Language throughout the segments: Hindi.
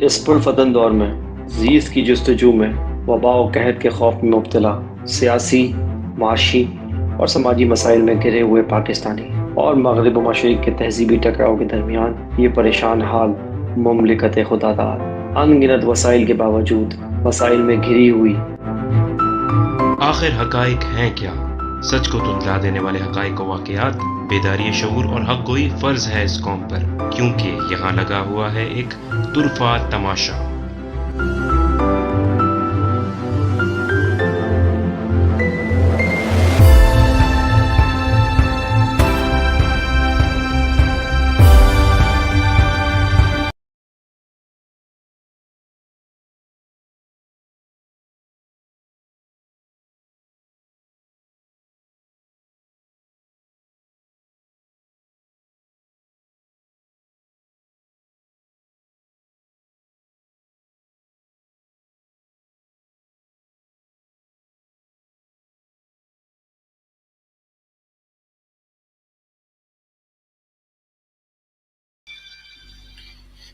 इस पुरफतन दौर में जीस की जस्तजू में वबा व कहत के खौफ में मुब्तला सियासी, माशी और समाजी मसाइल में घिरे हुए पाकिस्तानी और मगरब व मशरिक़ के तहजीबी टकराव के दरमियान ये परेशान हाल मुमलिकत खुदादाद अनगिनत वसाइल के बावजूद मसाइल में घिरी हुई। आखिर हकाइक हैं क्या? सच को धुंधला देने वाले हकाइक व वाक़यात, बेदारी शऊर और हक गोई फ़र्ज है इस कौम पर, क्योंकि यहाँ लगा हुआ है एक तुरफा तमाशा।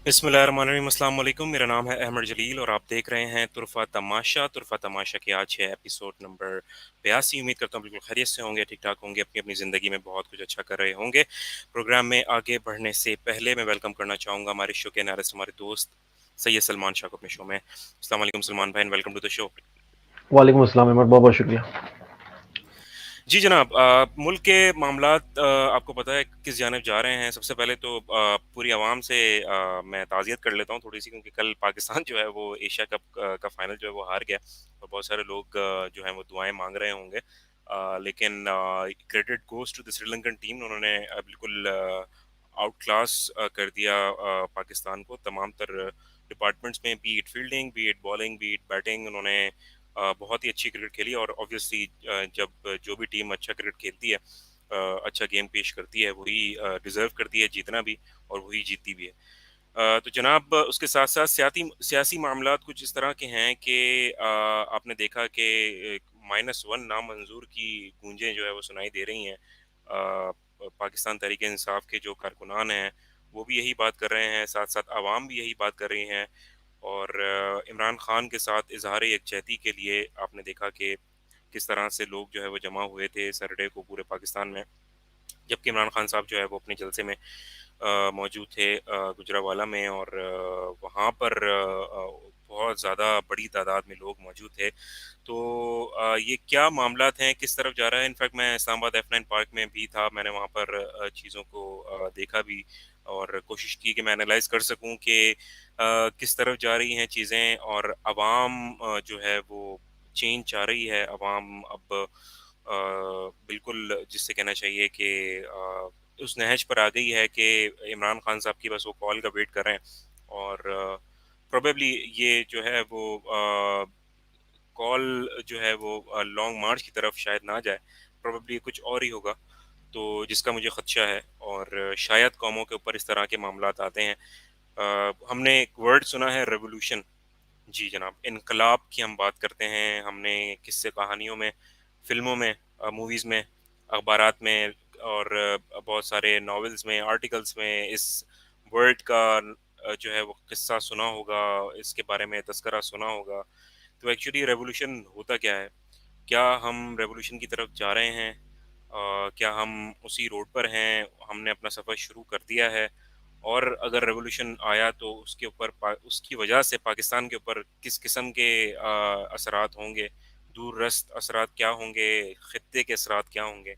बिस्मिल्लाहिर्रहमानिर्रहीम, अस्सलाम वालेकुम। मेरा नाम है अहमद जलील और आप देख रहे हैं तुरफा तमाशा। तुरफा तमाशा की आज है एपिसोड नंबर 82। उम्मीद करता हूँ बिल्कुल खैरियत से होंगे, ठीक ठाक होंगे, अपनी अपनी ज़िंदगी में बहुत कुछ अच्छा कर रहे होंगे। प्रोग्राम में आगे बढ़ने से पहले मैं वेलकम करना चाहूँगा हमारे शो के नारिस्ट हमारे दोस्त सैयद सलमान शाह को अपने शो में। अस्सलाम वालेकुम सलमान भाई, वेलकम टू द शो। वालेकुम अस्सलाम अहमद, बहुत बहुत शुक्रिया। जी जनाब, मुल्क के मामलात आपको पता है किस जानिब जा रहे हैं। सबसे पहले तो पूरी आवाम से मैं ताज़ियत कर लेता हूँ थोड़ी सी, क्योंकि कल पाकिस्तान जो है वो एशिया कप का फाइनल जो है वो हार गया और बहुत सारे लोग जो हैं वो दुआएं मांग रहे होंगे। लेकिन credit goes to the Sri Lankan team. उन्होंने बिल्कुल आउट क्लास कर दिया पाकिस्तान को तमाम तर डिपार्टमेंट्स में, B it fielding, B it bowling, B it batting. उन्होंने बहुत ही अच्छी क्रिकेट खेली और ऑब्वियसली जब जो भी टीम अच्छा क्रिकेट खेलती है, अच्छा गेम पेश करती है, वही डिज़र्व करती है जीतना भी और वही जीतती भी है। तो जनाब, उसके साथ साथ सियासी मामलात कुछ इस तरह के हैं कि आपने देखा कि -1 नामंजूर की गूंजें जो है वो सुनाई दे रही हैं। पाकिस्तान तहरीक इंसाफ के जो कारकुनान हैं वो भी यही बात कर रहे हैं, साथ साथ आवाम भी यही बात कर रही हैं। और इमरान खान के साथ इजहार यकजहती के लिए आपने देखा कि किस तरह से लोग जो है वो जमा हुए थे सैटरडे को पूरे पाकिस्तान में, जबकि इमरान खान साहब जो है वो अपने जलसे में मौजूद थे गुजरावाला में। और वहाँ पर बहुत ज़्यादा बड़ी तादाद में लोग मौजूद थे। तो ये क्या मामलात हैं, किस तरफ जा रहा है? इनफैक्ट मैं इस्लामाबाद F9 पार्क में भी था, मैंने वहाँ पर चीज़ों को देखा भी और कोशिश की कि मैं एनालाइज कर सकूं कि किस तरफ जा रही हैं चीज़ें। और आवाम जो है वो चेंज चाह रही है। आवाम अब बिल्कुल जिससे कहना चाहिए कि उस नहज पर आ गई है कि इमरान खान साहब की बस वो कॉल का वेट कर रहे हैं। और प्रोबेबली ये जो है वो कॉल जो है वो लॉन्ग मार्च की तरफ शायद ना जाए, प्रोबेबली कुछ और ही होगा, तो जिसका मुझे खदशा है। और शायद कौमों के ऊपर इस तरह के मामलात आते हैं। हमने एक वर्ड सुना है, रेवोल्यूशन। जी जनाब, इनकलाब की हम बात करते हैं। हमने किस्से कहानियों में, फ़िल्मों में, मूवीज़ में, अखबारात में और बहुत सारे नॉवेल्स में, आर्टिकल्स में इस वर्ड का जो है वो किस्सा सुना होगा, इसके बारे में तज़किरा सुना होगा। तो एक्चुअली रेवोल्यूशन होता क्या है? क्या हम रेवोल्यूशन की तरफ जा रहे हैं? क्या हम उसी रोड पर हैं? हमने अपना सफ़र शुरू कर दिया है? और अगर रेवोल्यूशन आया तो उसके ऊपर उसकी वजह से पाकिस्तान के ऊपर किस किस्म के असरात होंगे? दूररस्त असरात क्या होंगे? खित्ते के असरात क्या होंगे?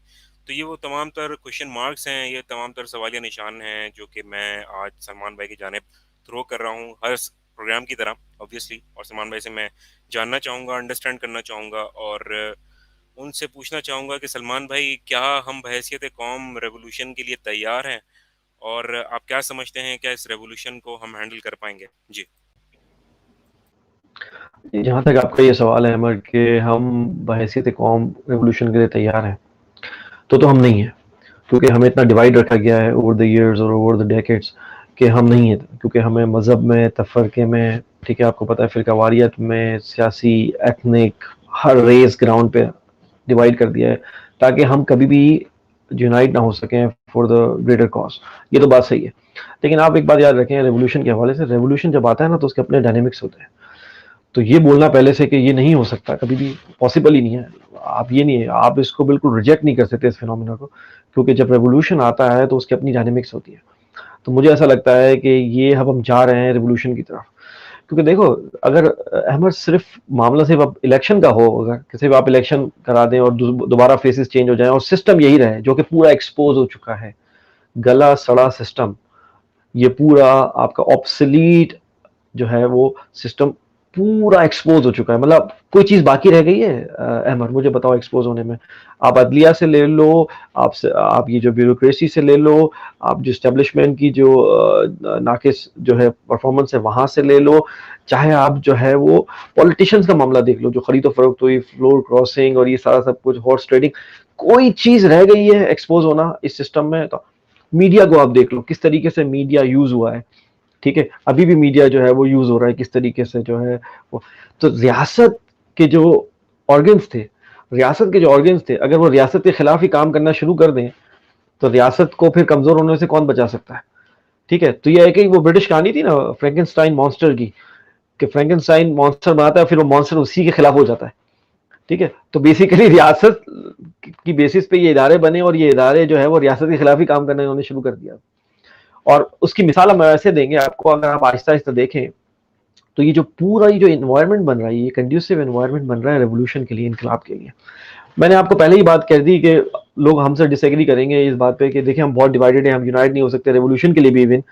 तो ये वो तमाम तर क्वेश्चन मार्क्स हैं, ये तमाम तर सवालिया निशान हैं जो कि मैं आज सलमान भाई की जानिब थ्रो कर रहा हूँ, हर प्रोग्राम की तरह ऑब्वियसली। और सलमान भाई से मैं जानना चाहूँगा, अंडरस्टैंड करना चाहूँगा और उनसे पूछना चाहूँगा कि सलमान भाई, क्या हम बहैसियत कौम रेवोल्यूशन के लिए तैयार हैं? और आप क्या समझते हैं, क्या इस रेवोल्यूशन को हम हैंडल कर पाएंगे? जी। जहाँ तक आपका ये सवाल है अमर कि हम बहैसियत कौम रेवोल्यूशन के लिए तैयार हैं, तो हम नहीं हैं, क्योंकि हमें इतना डिवाइड रखा गया है ओवर द इयर्स और ओवर द डेकेड्स कि हम नहीं हैं। क्योंकि हमें मज़हब में, तफरके में, ठीक है, आपको पता है, फ़िरकावारियत में, सियासी, एथनिक, हर रेस ग्राउंड पे डिवाइड कर दिया है, ताकि हम कभी भी यूनाइट ना हो सकें फॉर द ग्रेटर कॉज। ये तो बात सही है, लेकिन आप एक बात याद रखें रेवोल्यूशन के हवाले से, रेवोल्यूशन जब आता है ना तो उसके अपने डायनेमिक्स होते हैं। तो ये बोलना पहले से कि ये नहीं हो सकता कभी भी पॉसिबल ही नहीं है। आप ये नहीं है, आप इसको बिल्कुल रिजेक्ट नहीं कर सकते इस फिनोमिना को, क्योंकि जब रेवोल्यूशन आता है तो उसकी अपनी डायनेमिक्स होती है। तो मुझे ऐसा लगता है कि ये अब हम जा रहे हैं रेवोल्यूशन की तरफ। क्योंकि देखो, अगर अहमद सिर्फ मामला सिर्फ अब इलेक्शन का हो, अगर किसी भी आप इलेक्शन करा दें और दोबारा फेसेस चेंज हो जाएं और सिस्टम यही रहे जो कि पूरा एक्सपोज हो चुका है, गला सड़ा सिस्टम, ये पूरा आपका ऑब्सलीट जो है वो सिस्टम पूरा एक्सपोज हो चुका है। मतलब कोई चीज बाकी रह गई है अहमद, मुझे बताओ एक्सपोज होने में? आप अदलिया से ले लो, आप ये जो ब्यूरोक्रेसी से ले लो, आप जो स्टैब्लिशमेंट की जो नाकिस जो है परफॉर्मेंस है वहां से ले लो, चाहे आप जो है वो पॉलिटिशियंस का मामला देख लो, जो खरीदो फरोख्त हुई, फ्लोर क्रॉसिंग और ये सारा सब कुछ, हॉर्स ट्रेडिंग, कोई चीज रह गई है एक्सपोज होना इस सिस्टम में? तो मीडिया को आप देख लो, किस तरीके से मीडिया यूज हुआ है। ठीक है, अभी भी मीडिया जो है वो यूज हो रहा है किस तरीके से जो है वो। तो रियासत के जो ऑर्गन्स थे, रियासत के जो ऑर्गन्स थे, अगर वो रियासत के खिलाफ ही काम करना शुरू कर दें तो रियासत को फिर कमजोर होने से कौन बचा सकता है? ठीक है, तो ये है कि वो ब्रिटिश कहानी थी ना फ्रैंकेनस्टाइन मॉन्स्टर की, कि फ्रैंकेनस्टाइन मॉन्स्टर बनाता है, फिर वो मॉन्स्टर उसी के खिलाफ हो जाता है। ठीक है, तो बेसिकली रियासत की बेसिस पे ये इदारे बने और ये इदारे जो है वो रियासत के खिलाफ ही काम करना इन्होंने शुरू कर दिया। और उसकी मिसाल हम ऐसे देंगे आपको, अगर आप आहिस्ता आहिस्ता देखें तो ये जो पूरा ये जो इन्वायरमेंट बन रहा है, ये कंड्यूसिव इन्वायरमेंट बन रहा है रेवोल्यूशन के लिए, इनकलाब के लिए। मैंने आपको पहले ही बात कह दी कि लोग हमसे डिसएग्री करेंगे इस बात पे कि देखिए हम बहुत डिवाइडेड हैं, हम यूनाइट नहीं हो सकते रेवोल्यूशन के लिए भी इवन।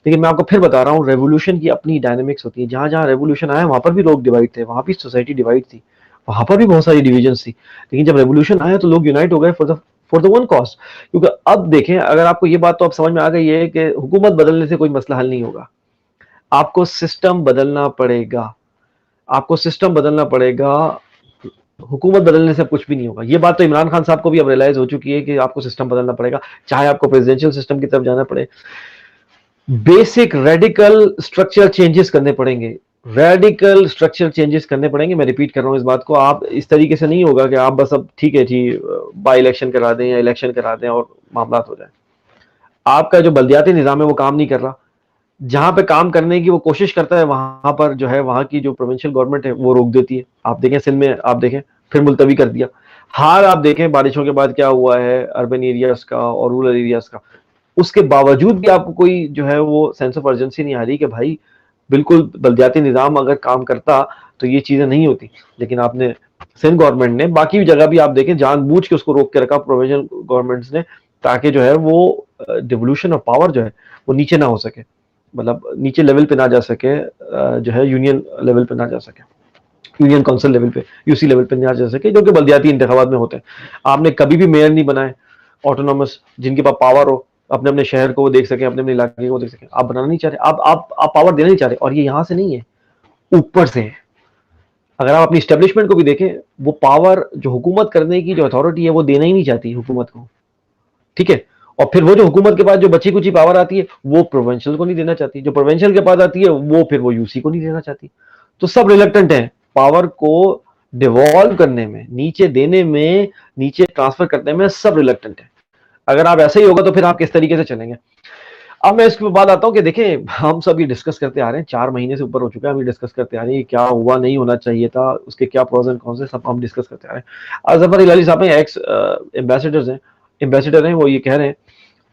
लेकिन मैं आपको फिर बता रहा हूँ, रेवोल्यूशन की अपनी डायनेमिक्स होती है। जहां जहां रेवोल्यूशन आया वहां पर भी लोग डिवाइड थे, वहां भी सोसाइटी डिवाइड थी, वहां पर भी बहुत सारी डिविजन थी। लेकिन जब रेवोल्यूशन आया तो लोग यूनाइट हो गए फॉर द वन कॉज। क्योंकि अब देखें, अगर आपको ये बात तो अब समझ में आ गई है कि हुकूमत बदलने से कोई मसला हल नहीं होगा, आपको सिस्टम बदलना पड़ेगा। आपको सिस्टम बदलना पड़ेगा, हुकूमत बदलने से कुछ भी नहीं होगा। ये बात तो इमरान खान साहब को भी अब रियलाइज हो चुकी है कि आपको सिस्टम बदलना पड़ेगा, चाहे आपको प्रेसिडेंशियल सिस्टम की तरफ जाना पड़े। बेसिक रेडिकल स्ट्रक्चर चेंजेस करने पड़ेंगे, रेडिकल स्ट्रक्चर चेंजेस करने पड़ेंगे। मैं रिपीट कर रहा हूं इस बात को, आप इस तरीके से नहीं होगा कि आप बस अब ठीक है जी बाई इलेक्शन करा दें या इलेक्शन करा दें और मामला हो जाए। आपका जो बल्दियाती निज़ाम है वो काम नहीं कर रहा, जहां पे काम करने की वो कोशिश करता है वहां पर जो है वहां की जो प्रोविंशियल गवर्नमेंट है वो रोक देती है। आप देखें सिंध में, आप देखें फिर मुलतवी कर दिया। हाल आप देखें बारिशों के बाद क्या हुआ है अर्बन एरियाज का और रूरल एरियाज का। उसके बावजूद भी आपको कोई जो है वो सेंस ऑफ अर्जेंसी नहीं आ रही कि भाई बिल्कुल बल्दियाती निज़ाम अगर काम करता तो ये चीजें नहीं होती। लेकिन आपने सिंध गवर्नमेंट ने, बाकी जगह भी आप देखें, जानबूझ के उसको रोक के रखा प्रोविंशियल गवर्नमेंट्स ने, ताकि जो है वो डिवोल्यूशन ऑफ पावर जो है वो नीचे ना हो सके, मतलब नीचे लेवल पे ना जा सके, जो है यूनियन लेवल पे ना जा सके, यूनियन काउंसिल लेवल पे, यूसी लेवल पे ना जा सके, जो कि बल्दियाती इंतखाबात में होते हैं। आपने कभी भी मेयर नहीं बनाए ऑटोनॉमस, जिनके पास पावर हो, अपने अपने शहर को वो देख सके, अपने अपने इलाके को देख सके। आप बनाना नहीं चाह रहे, आप पावर देना नहीं चाह रहे, और ये यहाँ से नहीं है, ऊपर से है। अगर आप अपनी स्टेब्लिशमेंट को भी देखें, वो पावर जो हुकूमत करने की जो अथॉरिटी है वो देना ही नहीं चाहती हुकूमत को। ठीक है, और फिर वो जो हुकूमत के पास जो बची कुची पावर आती है वो प्रोविंशियल को नहीं देना चाहती, जो प्रोविंशियल के पास आती है वो फिर वो यूसी को नहीं देना चाहती। तो सब रिलेक्टेंट है पावर को डिवॉल्व करने में, नीचे देने में, नीचे ट्रांसफर करने में, सब रिलेक्टेंट है। अगर आप ऐसा ही होगा तो फिर आप किस तरीके से चलेंगे? अब मैं इसके बाद आता हूँ कि देखें, हम सब ये डिस्कस करते आ रहे हैं, 4 महीने से ऊपर हो चुका है, हम ये डिस्कस करते आ रहे हैं क्या हुआ, नहीं होना चाहिए था, उसके क्या प्रोज एंड कॉन्स है, सब हम डिस्कस करते आ रहे हैं। जफर इलाही साहब हैं, एक्स एम्बेसडर हैं, वो ये कह रहे हैं,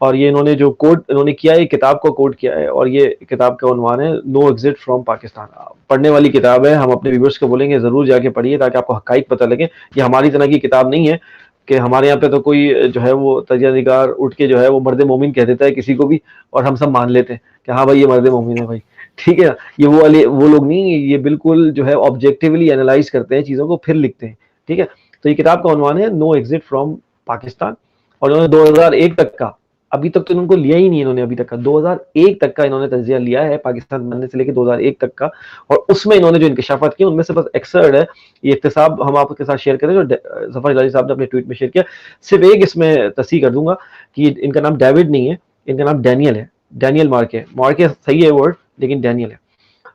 और ये इन्होंने जो कोड इन्होंने किया है, किताब को कोड किया है, और ये किताब का उन्वान है नो एग्जिट फ्रॉम पाकिस्तान। पढ़ने वाली किताब है, हम अपने व्यूअर्स को बोलेंगे जरूर जाके पढ़िए ताकि आपको हकाइक पता लगे। ये हमारी तरह की किताब नहीं है कि हमारे यहाँ पे तो कोई जो है वो तजिया निगार उठ के जो है वो मर्द मोमिन कह देता है किसी को भी, और हम सब मान लेते हैं कि हाँ भाई ये मर्द मोमिन है भाई। ठीक है, ये वो लोग नहीं, ये बिल्कुल जो है ऑब्जेक्टिवली एनालाइज करते हैं चीजों को फिर लिखते हैं। ठीक है, तो ये किताब का उन्वान है नो एग्जिट फ्रॉम पाकिस्तान, और उन्होंने 2001 तक का, अभी तक तो इनको लिया ही नहीं इन्होंने, अभी तक का 2001 तक का इन्होंने तजिया लिया है पाकिस्तान बनने से लेकर 2001 तक का, और उसमें इन्होंने जो इंकशाफात किए उनमें से बस एक्सर्ड है ये इख्तिसाब हम आपके साथ शेयर करें जो जफर इलाही साहब ने अपने ट्वीट में शेयर किया। सिर्फ एक इसमें तस्दीक कर दूंगा कि इनका नाम डेविड नहीं है, इनका नाम डैनियल है, डैनियल मार्के सही है वर्ड, लेकिन डैनियल है,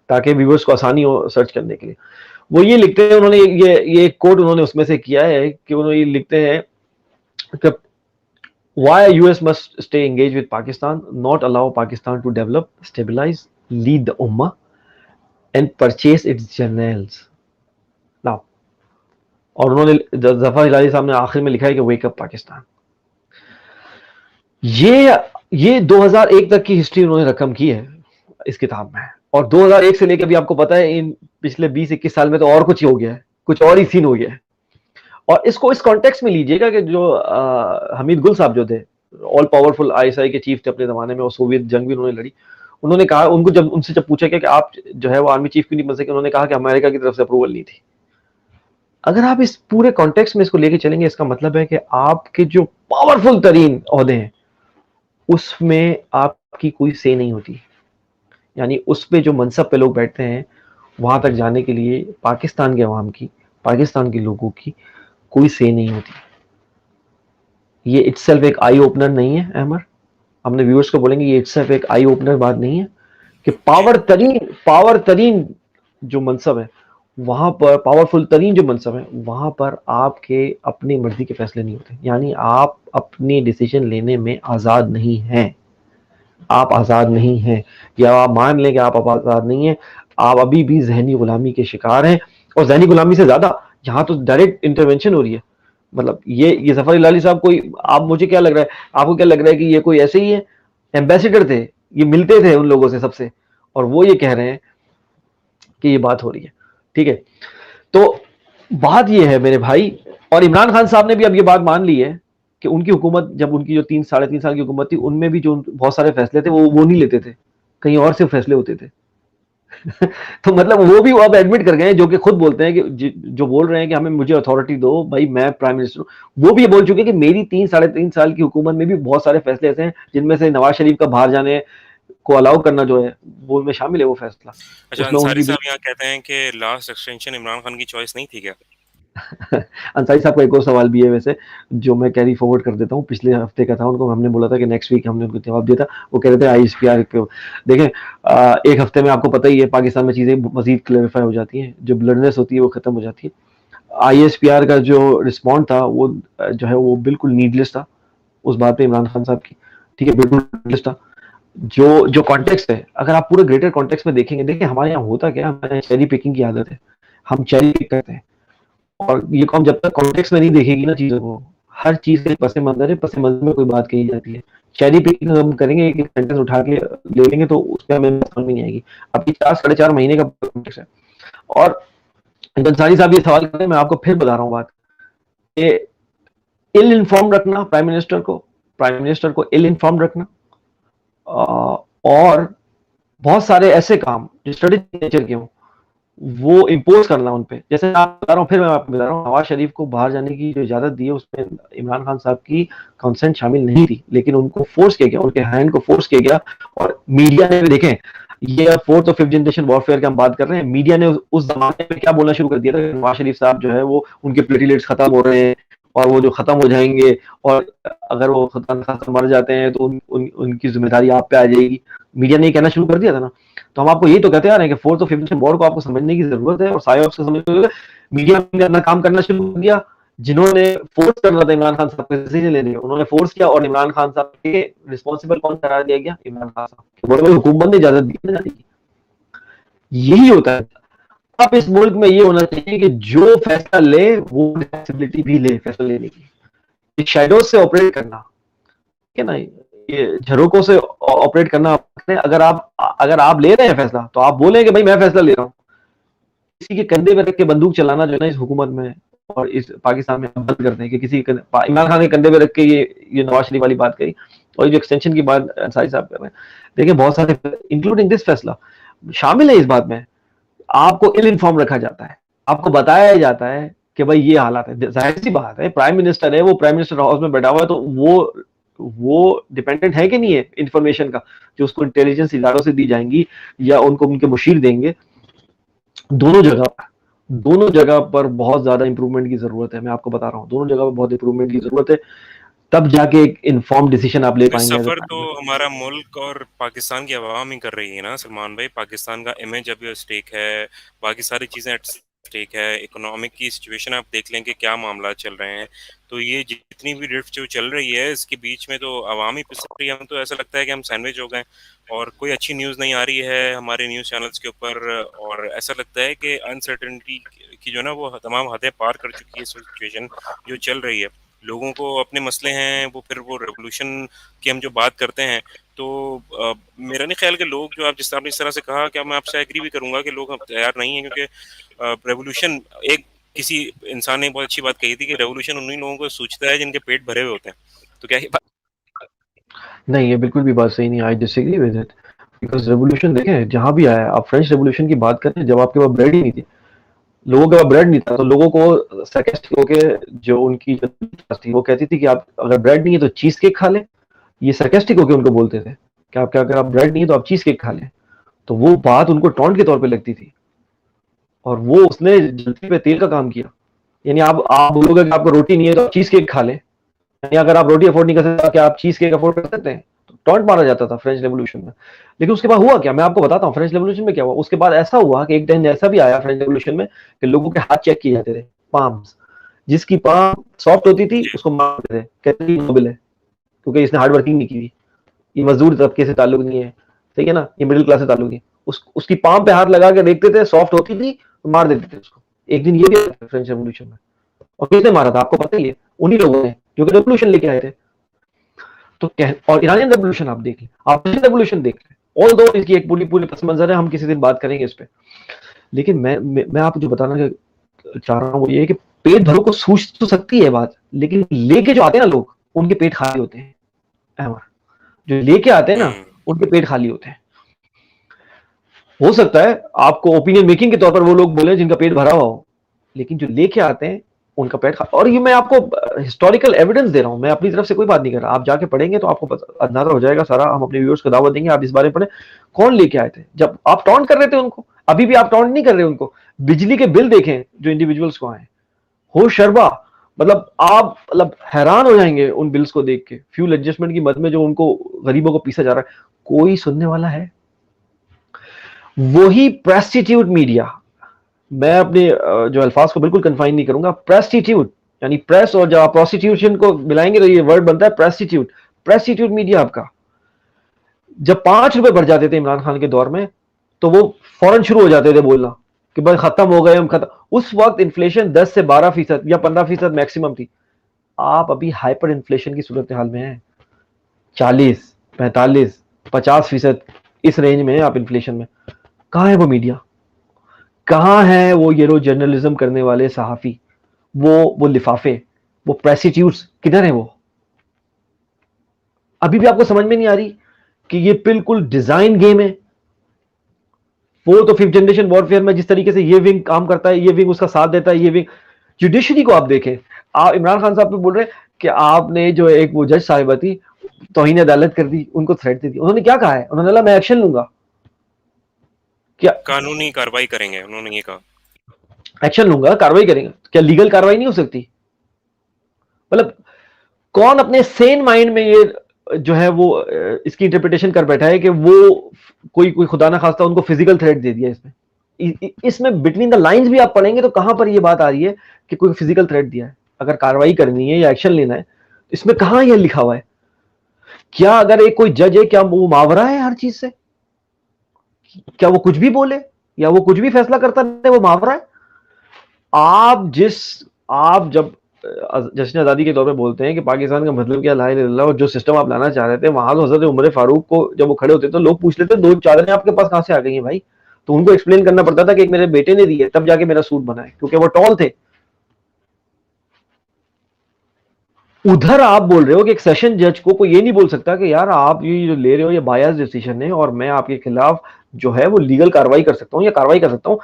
ताकि व्यूअर्स को आसानी हो सर्च करने के लिए। वो ये लिखते हैं, उन्होंने ये कोट उन्होंने उसमें से किया है कि उन्होंने ये लिखते हैं कि Why US must stay engaged with Pakistan, not allow Pakistan to develop, stabilize, lead the Ummah, and purchase its journals. Now, और उन्होंने जफर हिलाली साहब ने आखिर में लिखा है कि वेक अप पाकिस्तान। ये 2001 तक की हिस्ट्री उन्होंने रकम की है इस किताब में, और 2001 से लेकर भी आपको पता है इन पिछले 20-21 साल में तो और कुछ ही हो गया है, कुछ और ही सीन हो गया है। और इसको इस कॉन्टेक्स्ट में लीजिएगा कि जो हमीद गुल साहब जो थे, ऑल पावरफुल आईएसआई के चीफ थे अपने जमाने में, और सोवियत जंग भी उन्होंने लड़ी। उन्होंने कहा, उनको जब उनसे जब पूछा गया कि आप जो है वो आर्मी चीफ क्यों नहीं बन सके, उन्होंने कहा कि अमेरिका की तरफ से अप्रूवल नहीं थी। अगर आप इस पूरे कॉन्टेक्स्ट में इसको लेके चलेंगे, इसका मतलब है कि आपके जो पावरफुल तरीन ओहदे हैं उसमें आपकी कोई से नहीं होती, यानी उस पे जो मनसब पे लोग बैठते हैं वहां तक जाने के लिए पाकिस्तान के अवाम की, पाकिस्तान के लोगों की कोई से नहीं होती। ये इटसेल्फ एक आई ओपनर नहीं है अहमद, हमने व्यूअर्स को बोलेंगे ये इटसेल्फ एक आई ओपनर बात नहीं है कि पावर तरीन जो मनसब है वहां पर, पावरफुल तरीन जो मनसब है वहां पर आपके अपनी मर्जी के फैसले नहीं होते, यानी आप अपनी डिसीजन लेने में आजाद नहीं हैं। आप आजाद नहीं हैं, या आप मान लें कि आप आजाद नहीं हैं, आप अभी भी जहनी गुलामी के शिकार हैं। और जहनी गुलामी से ज्यादा यहाँ तो डायरेक्ट इंटरवेंशन हो रही है। मतलब ये जफर इलाही साहब कोई, आप, मुझे क्या लग रहा है, आपको क्या लग रहा है कि ये कोई ऐसे ही है, एम्बेसडर थे, ये मिलते थे उन लोगों से सबसे, और वो ये कह रहे हैं कि ये बात हो रही है। ठीक है, तो बात ये है मेरे भाई, और इमरान खान साहब ने भी अब ये बात मान ली है कि उनकी हुकूमत, जब उनकी जो 3-3.5 साल की हुकूमत थी, उनमें भी जो बहुत सारे फैसले थे वो नहीं लेते थे, कहीं और से फैसले होते थे। तो मतलब वो भी अब एडमिट कर गए हैं, जो कि खुद बोलते हैं कि जो बोल रहे हैं कि हमें, मुझे अथॉरिटी दो भाई, मैं प्राइम मिनिस्टर हूं, वो भी ये बोल चुके हैं कि मेरी 3-3.5 साल की हुकूमत में भी बहुत सारे फैसले ऐसे हैं जिनमें से नवाज शरीफ का बाहर जाने को अलाउ करना जो है वो में शामिल है वो फैसला। अच्छा, उसमें अंसारी उनकी साहब यहाँ कहते हैं कि लास्ट एक्सटेंशन इमरान खान की चॉइस नहीं थी क्या? अंसारी साहब का एक और सवाल भी है वैसे, जो मैं कैरी फॉरवर्ड कर देता हूँ, पिछले हफ्ते का था, उनको हमने बोला था कि नेक्स्ट वीक हमने उनको जवाब दिया था। वो कह रहे थे आईएसपीआर पे देखें, एक हफ्ते में आपको पता ही है पाकिस्तान में चीजें मजीद क्लेरिफाई हो जाती हैं, जो ब्लडनेस होती है वो खत्म हो जाती है। आईएसपीआर का जो रिस्पॉन्ड था वो जो है वो बिल्कुल नीडलेस था उस बात पे इमरान खान साहब की। ठीक है, बिल्कुल नीडलेस था। जो जो कॉन्टेक्स्ट है, अगर आप पूरे ग्रेटर कॉन्टेक्स्ट में देखेंगे, देखिए हमारे यहाँ होता क्या, हमारे चेरी पिकिंग की आदत है, हम चेरी पिक करते हैं। और ये कौन जब तक कॉन्टेक्स्ट में नहीं देखेगी ना चीजों को, हर चीज का एक पस मंजर है, पस मंजर में कोई बात कही जाती है। चेरी पिकिंग हम करेंगे, एक सेंटेंस उठा के ले लेंगे तो उस पर हमें समझ में नहीं आएगी। अभी 4-4.5 महीने का कॉन्टेक्स्ट है। और अंसारी साहब ये सवाल करें, मैं आपको फिर बता रहा हूँ बात, कि इल इन्फॉर्म रखना प्राइम मिनिस्टर को इल इन्फॉर्म रखना, और बहुत सारे ऐसे काम जो स्ट्रेटेजिक नेचर के हों वो इम्पोज करना उन पे। जैसे आप बता रहा हूँ, फिर मैं आपको बता रहा हूँ, नवाज शरीफ को बाहर जाने की जो इजाजत दी है उसमें इमरान खान साहब की कंसेंट शामिल नहीं थी, लेकिन उनको फोर्स किया गया, उनके हैंड को फोर्स किया गया। और मीडिया ने भी, देखें, ये 4th और 5th जनरेशन वॉरफेयर की हम बात कर रहे हैं, मीडिया ने उस जमाने में क्या बोलना शुरू कर दिया था, नवाज शरीफ साहब जो है वो, उनके प्लेटलेट्स खत्म हो रहे हैं और वो जो खत्म हो जाएंगे, और अगर वो खत्म मर जाते हैं तो उनकी जिम्मेदारी आप पे आ जाएगी। मीडिया ने कहना शुरू कर दिया था ना। तो हम आपको यही तो कहते आ रहे हैं कि 4th और 5th वॉर को आपको समझने की जरूरत है, और साइऑप्स को समझने, मीडिया ने अपना काम करना शुरू कर दिया। जिन्होंने फोर्स करना था इमरान खान साहब को डिसीजन लेने, उन्होंने फोर्स किया, और इमरान खान साहब के रिस्पॉन्सिबल कौन करार दिया गया? इमरान खान साहब। बोले हुकूमत ने इजाजत दी ना जाने की। यही होता है। अब इस मुल्क में ये होना चाहिए कि जो फैसला ले वो रिस्पॉन्सिबिलिटी भी ले फैसला लेने की, शेडोज से ऑपरेट करना, ठीक है ना, ये झरोकों से ऑपरेट करना। अगर आप ले रहे हैं फैसला तो आप बोले कि भाई मैं फैसला ले रहा हूँ। किसी के कंधे पे रख के बंदूक चलाना जो है ना इस हुकूमत में और इस पाकिस्तान में बंद कर दें, कि इमरान खान के कंधे पे रख के ये नवाज शरीफ वाली बात करी, और जो एक्सटेंशन की बात अंसारी साहब कर रहे हैं, देखिए बहुत सारे इंक्लूडिंग दिस फैसला शामिल है इस बात में। आपको इल इन्फॉर्म रखा जाता है, आपको बताया जाता है कि भाई ये हालात है। जाहिर सी बात है, प्राइम मिनिस्टर है, वो प्राइम मिनिस्टर हाउस में बैठा हुआ है, तो वो डिपेंडेंट है कि नहीं है इंफॉर्मेशन का, जो उसको इंटेलिजेंस इदारों से दी जाएंगी या उनको उनके मुशीर देंगे। दोनों जगह पर बहुत ज्यादा इंप्रूवमेंट की जरूरत है। मैं आपको बता रहा हूँ, दोनों जगह पर बहुत इंप्रूवमेंट की जरूरत है, तब जाके एक इन्फॉर्म डिसीजन आप ले पाएंगे। सफर तो हमारा मुल्क और पाकिस्तान की आवाम ही कर रही है ना सलमान भाई। पाकिस्तान का इमेज अभी स्टेक है, बाकी सारी चीजें ठीक है, इकोनॉमिक की सिचुएशन आप देख लें कि क्या मामला चल रहे हैं। तो ये जितनी भी ड्रिफ्ट जो चल रही है, इसके बीच में तो आवाम ही पिस रही है। हम तो ऐसा लगता है कि हम सैंडविच हो गए और कोई अच्छी न्यूज़ नहीं आ रही है हमारे न्यूज़ चैनल्स के ऊपर, और ऐसा लगता है कि अनसर्टेनिटी की जो है ना वो तमाम हदें पार कर चुकी है सिचुएशन जो चल रही है। लोगों को अपने मसले हैं, वो फिर वो रेवोल्यूशन की हम जो बात करते हैं, तो मेरा नहीं ख्याल कि लोग जो आप जिस आपने इस तरह से कहा, क्या मैं आपसे एग्री भी करूँगा कि लोग अब तैयार नहीं हैं, क्योंकि रेवोल्यूशन एक किसी इंसान ने बहुत अच्छी बात कही थी कि रेवोल्यूशन उन्हीं लोगों को सूझता है जिनके पेट भरे हुए होते हैं। तो क्या ये बात नहीं, ये बिल्कुल भी बात सही नहीं, I disagree with it. Because revolution देखें जहाँ भी आया, आप फ्रेंच रेवोल्यूशन की बात करें, जब आपके पास ब्रेड ही नहीं थी, लोगों के पास ब्रेड नहीं था, तो लोगों को sarcastic होके जो उनकी जो थी, वो कहती थी कि आप अगर ब्रेड नहीं है तो चीज़ केक खा लें। ये sarcastic होके उनको बोलते थे कि आपके अगर आप ब्रेड नहीं है तो आप चीज़ केक खा लें। तो वो बात उनको टॉन्ट के तौर पे लगती थी और वो उसने जलते पे तेल का काम किया। यानी आप बोलोगे कि आपको रोटी नहीं है तो आप चीज़ केक खा लें। यानी अगर आप रोटी अफोर्ड नहीं कर सकते, क्या आप चीज़ केक अफोर्ड कर सकते हैं? तो टॉन्ट मारा जाता था फ्रेंच रेवोल्यूशन में। लेकिन उसके बाद हुआ क्या, मैं आपको बताता हूँ फ्रेंच रेवोल्यूशन में क्या हुआ। उसके बाद ऐसा हुआ कि एक टाइम ऐसा भी आया फ्रेंच रेवोल्यूशन में कि लोगों के हाथ चेक किए जाते थे, पाम्स। जिसकी पाम सॉफ्ट होती थी जी। उसको मारते थे, कहते थे नोबल है, क्योंकि इसने हार्ड वर्किंग नहीं की थी, ये मजदूर तबके से ताल्लुक नहीं है, ठीक है ना, ये मिडिल क्लास से ताल्लुक नहीं है। उसकी पाम पे हाथ लगा के देखते थे, सॉफ्ट होती थी तो मार देते थे उसको। एक दिन ये भी आया फ्रेंच रेवोल्यूशन में। और किसने मारा था आपको पता ही है, उन्हीं लोगों ने जो कि रेवोल्यूशन लेके आए थे। तो और ईरानियन रेवोल्यूशन आप देख लें, आप रेवोल्यूशन देख लें, ऑल दो इसकी एक पूरी पूरी पस मंजर है, हम किसी दिन बात करेंगे इस पे। लेकिन मैं आपको जो बताना चाह रहा हूँ वो ये है कि पेट भरों को सूझ तो सकती है बात, लेकिन लेके जो आते हैं ना लोग, उनके पेट खाली होते हैं। अहमद, जो लेके आते हैं ना, हुँ। उनके पेट खाली होते हैं। हो सकता है आपको ओपिनियन मेकिंग के तौर पर वो लोग बोले जिनका पेट भरा हुआ हो, लेकिन जो लेके आते हैं उनका पेट खा। और ये मैं आपको हिस्टोरिकल एविडेंस दे रहा हूँ, मैं अपनी तरफ से कोई बात नहीं कर रहा। आप जाके पढ़ेंगे तो आपको अंदाजा हो जाएगा सारा। हम अपने व्यूअर्स को दावत देंगे, आप इस बारे में पढ़ें कौन लेके आए थे। जब आप टॉन्ट कर रहे थे उनको, अभी भी आप टॉन्ट नहीं कर रहे उनको। बिजली के बिल देखें जो इंडिविजुअल्स को आए, हो शर्बा, मतलब आप मतलब हैरान हो जाएंगे उन बिल्स को देख के। फ्यूल एडजस्टमेंट की मद में जो उनको गरीबों को पीसा जा रहा है, कोई सुनने वाला है? वही प्रेस्टिट्यूट मीडिया, मैं अपने जो अल्फाज को बिल्कुल कन्फाइन नहीं करूंगा, प्रेस्टिट्यूट यानी प्रेस, और जब आप प्रोस्टिट्यूशन को मिलाएंगे तो ये वर्ड बनता है प्रेस्टिट्यूट। प्रेस्टिट्यूट मीडिया आपका, जब 5 रुपए बढ़ जाते थे इमरान खान के दौर में, तो वो फौरन शुरू हो जाते थे बोलना कि बस खत्म हो गए हम, खत्म। उस वक्त इन्फ्लेशन 10 से 12% या 15% मैक्सिमम थी। आप अभी हाइपर इन्फ्लेशन की सूरत हाल में है, 40, 45, 50% इस रेंज में है आप इन्फ्लेशन में। कहाँ है वो मीडिया, कहाँ है वो ये जर्नलिज्म करने वाले सहाफी, वो लिफाफे, वो प्रेस्टिट्यूट्स किधर है वो? अभी भी आपको समझ में नहीं आ रही कि ये बिल्कुल डिजाइन गेम है। वो तो फिफ्थ जनरेशन वॉरफेयर में जिस तरीके से ये विंग काम करता है, ये विंग उसका साथ देता है, ये विंग। जुडिशरी को आप देखें, आप इमरान खान साहब पे बोल रहे हैं कि आपने जो एक वो जज साहिबा थी, तौहीन अदालत कर दी, उनको थ्रेट दे दी। उन्होंने क्या कहा है? उन्होंने बोला मैं एक्शन लूंगा। क्या कानूनी कार्रवाई करेंगे, उन्होंने ये कहा। एक्शन लूंगा, कार्रवाई करेंगे? क्या लीगल कार्रवाई नहीं हो सकती? मतलब कौन अपने सेन माइंड में ये जो है वो इसकी इंटरप्रिटेशन कर बैठा है कि वो कोई कोई खुदा ना खास्ता उनको फिजिकल थ्रेट दे दिया। इसमें बिटवीन द लाइंस भी आप पढ़ेंगे तो कहां पर ये बात आ रही है कि कोई फिजिकल थ्रेट दिया है? अगर कार्रवाई करनी है या एक्शन लेना है, इसमें कहां यह लिखा हुआ है? क्या अगर एक कोई जज है, क्या वो मावरा है हर चीज से? क्या वो कुछ भी बोले या वो कुछ भी फैसला करता है वो मावरा है? आप जब जश्न आज़ादी के दौर में बोलते हैं कि पाकिस्तान का मतलब क्या, ला इलाहा इल्लल्लाह, और जो सिस्टम आप लाना चाह रहे थे, वहां तो हजरत उमर फारूक को जब वो खड़े होते तो लोग पूछ लेते दो चादरें आपके पास कहां से आ गई हैं भाई? तो उनको एक्सप्लेन करना पड़ता था कि एक मेरे बेटे ने दी है, तब जाके मेरा सूट बना है, क्योंकि वो टॉल थे। उधर आप बोल रहे हो कि एक सेशन जज को कोई ये नहीं बोल सकता कि यार आप ये जो ले रहे हो ये बायस डिसीजन है और मैं आपके खिलाफ जो है वो लीगल कार्रवाई कर सकता हूँ या कार्रवाई कर सकता हूँ।